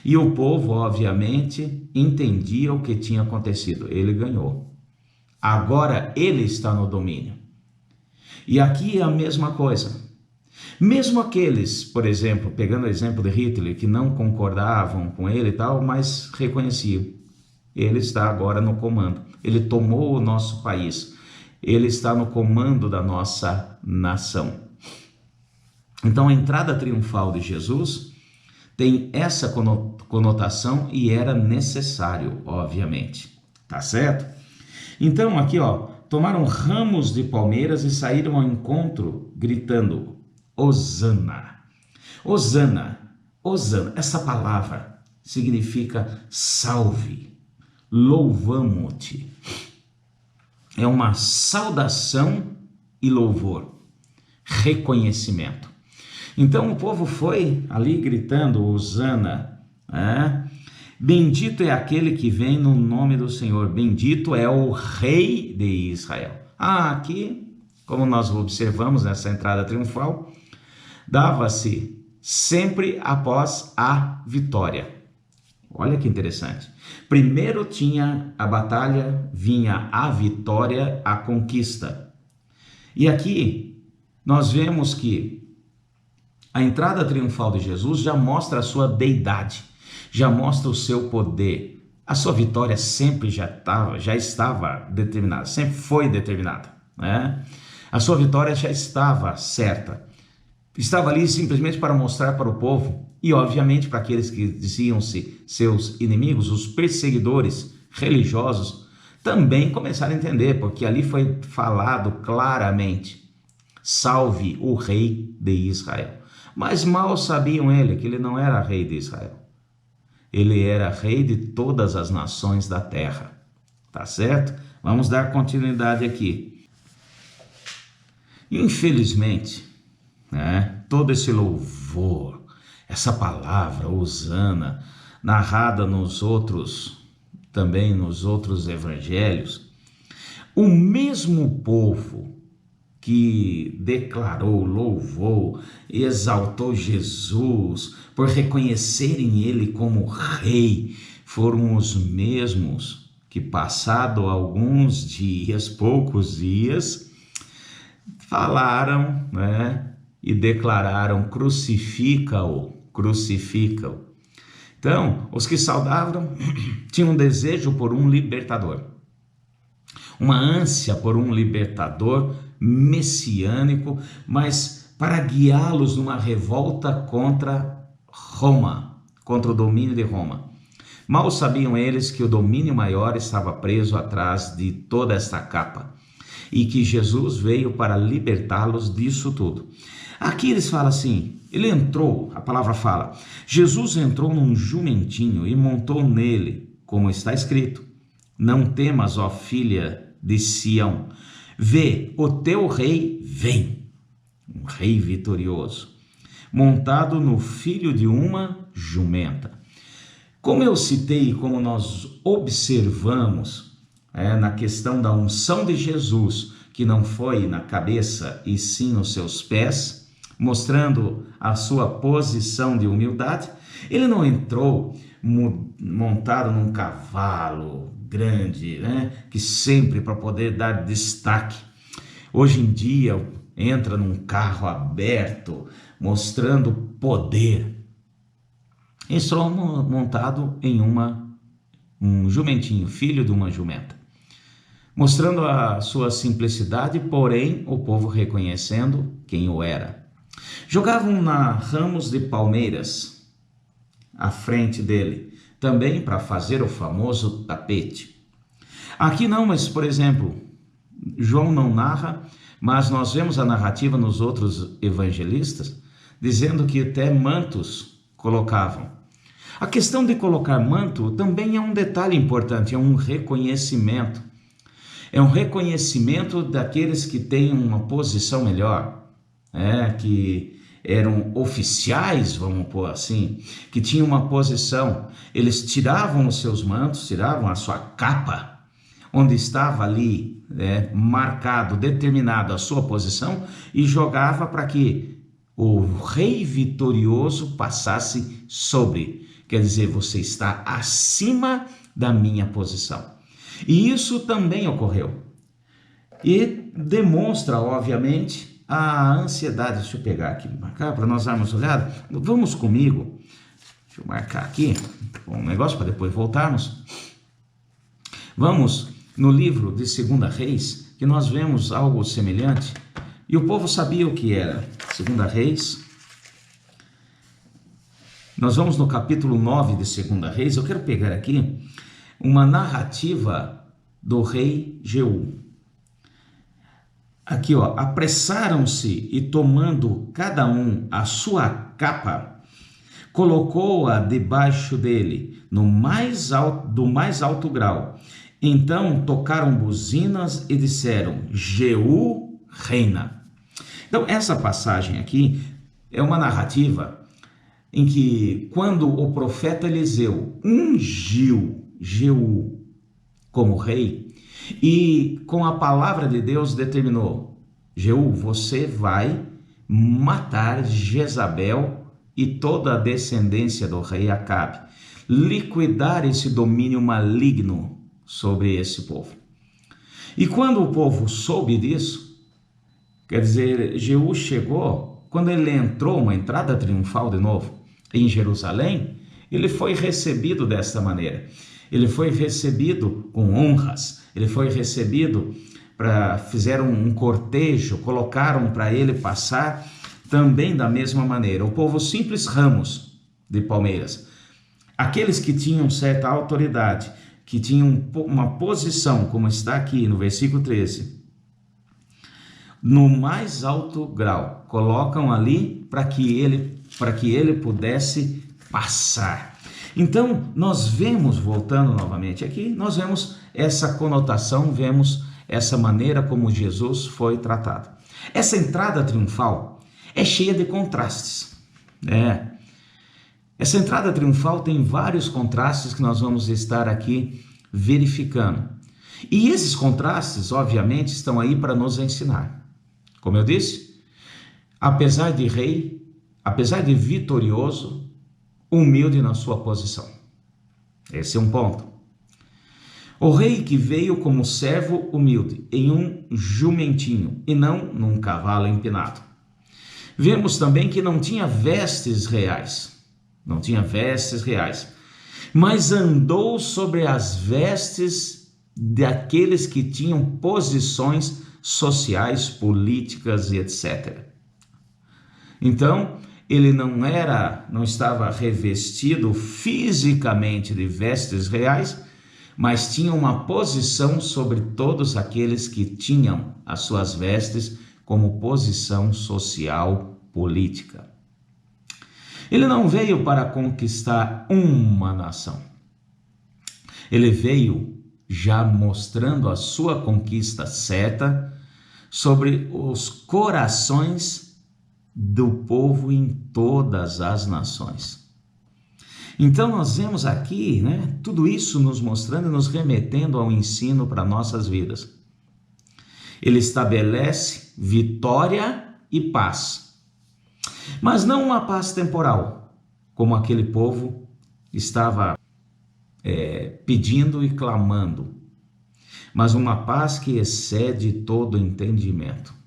E o povo, obviamente, entendia o que tinha acontecido. Ele ganhou. Agora ele está no domínio. E aqui é a mesma coisa. Mesmo aqueles, por exemplo, pegando o exemplo de Hitler, que não concordavam com ele e tal, mas reconheciam. Ele está agora no comando. Ele tomou o nosso país. Ele está no comando da nossa nação. Então a entrada triunfal de Jesus tem essa conotação e era necessário, obviamente. Tá certo? Então aqui, ó, tomaram ramos de palmeiras e saíram ao encontro gritando: Hosana. Hosana. Hosana. Essa palavra significa salve, louvamo-te. É uma saudação e louvor, reconhecimento. Então o povo foi ali gritando: Hosana, bendito é aquele que vem no nome do Senhor, bendito é o Rei de Israel. Aqui, como nós observamos nessa entrada triunfal, dava-se sempre após a vitória. Olha que interessante. Primeiro tinha a batalha, vinha a vitória, a conquista. E aqui nós vemos que a entrada triunfal de Jesus já mostra a sua deidade, já mostra o seu poder. A sua vitória sempre já estava determinada, sempre foi determinada, né? A sua vitória já estava certa. Estava ali simplesmente para mostrar para o povo e, obviamente, para aqueles que diziam-se seus inimigos, os perseguidores religiosos, também começaram a entender, porque ali foi falado claramente: salve o Rei de Israel. Mas mal sabiam que ele não era rei de Israel. Ele era rei de todas as nações da terra. Tá certo? Vamos dar continuidade aqui. Infelizmente, todo esse louvor, essa palavra, Hosana, narrada nos outros evangelhos, o mesmo povo que declarou, louvou, exaltou Jesus por reconhecerem ele como rei, foram os mesmos que, passado alguns dias, poucos dias, falaram, e declararam: crucifica-o, crucifica-o. Então, os que saudavam tinham um desejo por um libertador, uma ânsia por um libertador messiânico, mas para guiá-los numa revolta contra Roma, contra o domínio de Roma. Mal sabiam eles que o domínio maior estava preso atrás de toda esta capa e que Jesus veio para libertá-los disso tudo. Aqui eles falam assim, ele entrou, a palavra fala, Jesus entrou num jumentinho e montou nele, como está escrito: não temas, ó filha de Sião, vê, o teu rei vem, um rei vitorioso, montado no filho de uma jumenta. Como eu citei e como nós observamos na questão da unção de Jesus, que não foi na cabeça e sim nos seus pés, mostrando a sua posição de humildade, ele não entrou montado num cavalo grande, que sempre para poder dar destaque. Hoje em dia entra num carro aberto, mostrando poder. Entrou montado em um jumentinho, filho de uma jumenta, mostrando a sua simplicidade, porém o povo reconhecendo quem o era. Jogavam ramos de palmeiras à frente dele, também para fazer o famoso tapete. Aqui não, mas por exemplo, João não narra, mas nós vemos a narrativa nos outros evangelistas, dizendo que até mantos colocavam. A questão de colocar manto também é um detalhe importante, é um reconhecimento. É um reconhecimento daqueles que têm uma posição melhor, que eram oficiais, vamos pôr assim, que tinham uma posição. Eles tiravam os seus mantos, tiravam a sua capa, onde estava ali marcado, determinado a sua posição, e jogava para que o rei vitorioso passasse sobre. Quer dizer, você está acima da minha posição. E isso também ocorreu. E demonstra, obviamente, a ansiedade. Deixa eu pegar aqui, marcar para nós darmos uma olhada. Vamos comigo. Deixa eu marcar aqui um negócio para depois voltarmos. Vamos no livro de 2 Reis, que nós vemos algo semelhante. E o povo sabia o que era. 2 Reis. Nós vamos no capítulo 9 de 2 Reis. Eu quero pegar aqui uma narrativa do rei Jeú. Aqui, ó, apressaram-se e tomando cada um a sua capa, colocou-a debaixo dele, do mais alto grau. Então tocaram buzinas e disseram: Jeú reina. Então essa passagem aqui é uma narrativa em que, quando o profeta Eliseu ungiu Jeú como rei, e com a palavra de Deus determinou: Jeú, você vai matar Jezabel e toda a descendência do rei Acabe, liquidar esse domínio maligno sobre esse povo. E quando o povo soube disso, quer dizer, Jeú chegou, quando ele entrou, uma entrada triunfal de novo, em Jerusalém, ele foi recebido desta maneira. Ele foi recebido com honras, ele foi recebido, fizeram um cortejo, colocaram para ele passar também da mesma maneira. O povo simples, ramos de palmeiras. Aqueles que tinham certa autoridade, que tinham uma posição, como está aqui no versículo 13, no mais alto grau, colocam ali para que ele pudesse passar. Então, nós vemos, voltando novamente aqui, nós vemos essa conotação, vemos essa maneira como Jesus foi tratado. Essa entrada triunfal é cheia de contrastes, né? Essa entrada triunfal tem vários contrastes que nós vamos estar aqui verificando. E esses contrastes, obviamente, estão aí para nos ensinar. Como eu disse, apesar de rei, apesar de vitorioso, humilde na sua posição. Esse é um ponto. O rei que veio como servo humilde em um jumentinho e não num cavalo empinado. Vemos também que não tinha vestes reais. Não tinha vestes reais. Mas andou sobre as vestes daqueles que tinham posições sociais, políticas e etc. Então, ele não estava revestido fisicamente de vestes reais, mas tinha uma posição sobre todos aqueles que tinham as suas vestes como posição social política. Ele não veio para conquistar uma nação. Ele veio já mostrando a sua conquista certa sobre os corações do povo em todas as nações. Então nós vemos aqui, né, tudo isso nos mostrando e nos remetendo ao ensino para nossas vidas. Ele estabelece vitória e paz. Mas não uma paz temporal, como aquele povo estava pedindo e clamando, mas uma paz que excede todo entendimento.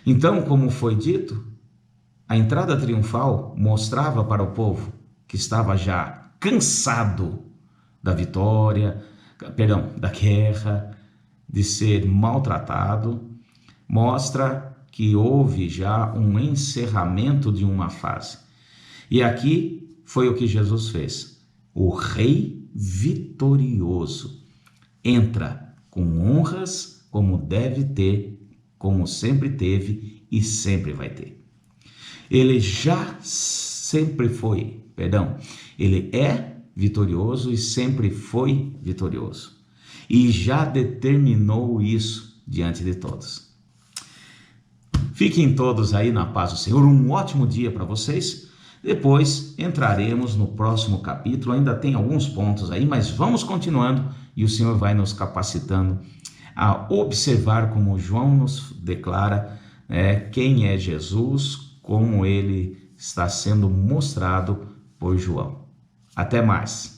Então, como foi dito, a entrada triunfal mostrava para o povo que estava já cansado da vitória, da guerra, de ser maltratado, mostra que houve já um encerramento de uma fase. E aqui foi o que Jesus fez. O rei vitorioso entra com honras como deve ter, como sempre teve e sempre vai ter. Ele ele é vitorioso e sempre foi vitorioso. E já determinou isso diante de todos. Fiquem todos aí na paz do Senhor, um ótimo dia para vocês. Depois entraremos no próximo capítulo, ainda tem alguns pontos aí, mas vamos continuando e o Senhor vai nos capacitando a observar como João nos declara quem é Jesus, como ele está sendo mostrado por João. Até mais.